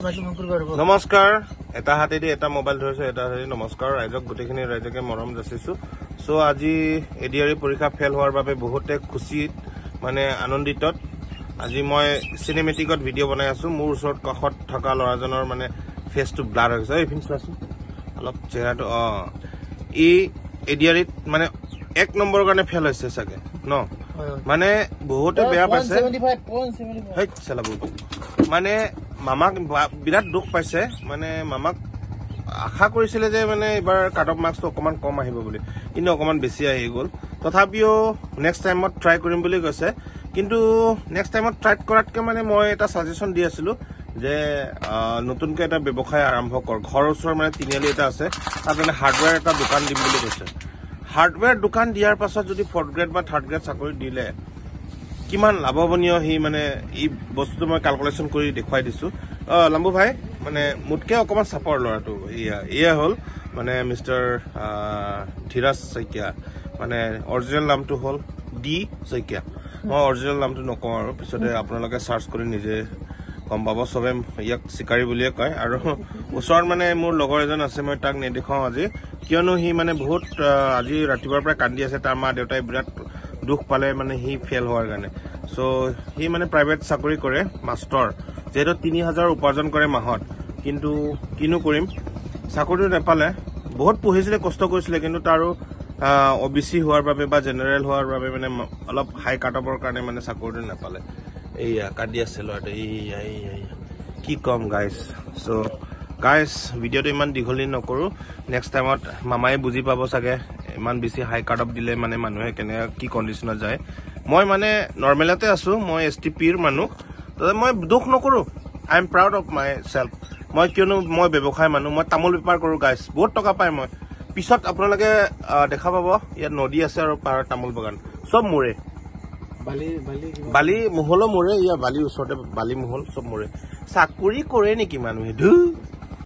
নমস্কাৰ এটা হাতেদি এটা মোবাইল ধৰিছো এটা হাতেদি নমস্কাৰ ৰাইজক গোটেইখিনি ৰাইজকে মৰম যাচিছো সো আজি এডিআৰই পৰীক্ষা ফেল হোৱাৰ বাবে বহুতে খুশি মানে আনন্দিত আজি মই সিনেমেটিকত ভিডিও বনাই আছো মোৰ ওচৰত কাখত থকা লৰাজনৰ মানে ফেস টু ব্লাৰ হৈ গৈছে এই ফিন চাচো অলপ চেহাৰাটো ই এডিআৰইত মানে 1 নম্বৰৰ কাৰণে ফেল হৈছে সাকে ন মানে বহুতে বেয়া পাইছে 75.75 হেই চলাবো মানে মামাক বিৰাট দুখ পাইছে মানে মামাক আশা কৰিছিল যে মানে এবাৰ কাট অফ মাৰ্কস অকমান কম আহিব বুলি কিন্তু অকমান বেছি আহি গল তথাপিও নেক্সট টাইমত ট্ৰাই কৰিম বুলি কৈছে কিন্তু নেক্সট টাইমত ট্ৰাই কৰাতকে মানে মই এটা সাজেশন দি আছিলো যে নতুনকে এটা ব্যৱসায় আৰম্ভ কৰ ঘৰৰ ওচৰৰ মানে তিনিআলি এটা আছে তাত মানে হাৰ্ডৱেৰ এটা দোকান দিম বুলি কৈছে হাৰ্ডৱেৰ দোকান দিয়াৰ পাছত যদি 4th গ্ৰেড বা 3rd গ্ৰেড চাকৰি দিলে কিমান লাভৱানীয় হি মানে এই বস্তুটো মই ক্যালকুলেশন কৰি দেখুৱাই দিছো লম্বু ভাই মানে মুটকে অকমান সাপৰ লৰাটো ইয়া হল মানে মিস্টাৰ ধীৰাজ শইকীয়া মানে অৰিজিনাল নামটো হল ডি শইকীয়া মই অৰিজিনাল নামটো নকওঁ আৰু পিছতে আপোনালোকে সাৰ্চ কৰি নিজে কম পাব সবে ইয়াক শিকাৰী বুলিয়ে কয় আৰু ওচৰত মানে মোৰ লগৰ এজন আছে মই তাক নেদেখাও আজি কিয়নো হি মানে বহুত আজি ৰাতিপুৱাৰ পৰা কান্দি আছে তাৰ মা দেউতাই বিৰাট দুখ পালে মানে হি ফেল হোৱাৰ কাৰণে সো হি মানে প্ৰাইভেট চাকৰি কৰে মাস্টাৰ যেটো 3000 উপাৰ্জন কৰে মাহত কিন্তু কিনো কৰিম চাকৰিটো নেপালে বহুত পঢ়িছিলে কষ্ট কৰিছিলে কিন্তু তাৰো ওবিসি হোৱাৰ বাবে বা জেনাৰেল হোৱাৰ বাবে মানে অলপ হাই কাট অফৰ কাৰণে মানে চাকৰিটো নেপালে এইয়া কান্দি আছে লৰাটো কি কম গাইস সো গাইস ভিডিওটো ইমান দীঘলী নকৰো নেক্সট টাইমত মামাই বুজি পাব সাগে ইমান বেছি হাই কাট অফ দিলে মানে মানুহে কেনে কি কন্ডিশনত যায় মই মানে নরমালতে আছো মই এসটিপিৰ মানুহ তবে মই দুখ নকৰো I am proud of my self মই কিয়নো মই ব্যৱসায় মানুহ মই তামোল বেপাৰ কৰো গাইস বহুত টকা পাই মই পিছত আপোনালোকে দেখা পাব ইয়াত নদী আছে আৰু পাৰ তামোল বাগান সব মোৰে বালি মহল মোৰে ইয়া বালি ওচৰতে বালি মহল সব মোৰে চাকৰি কৰে নেকি মানুহে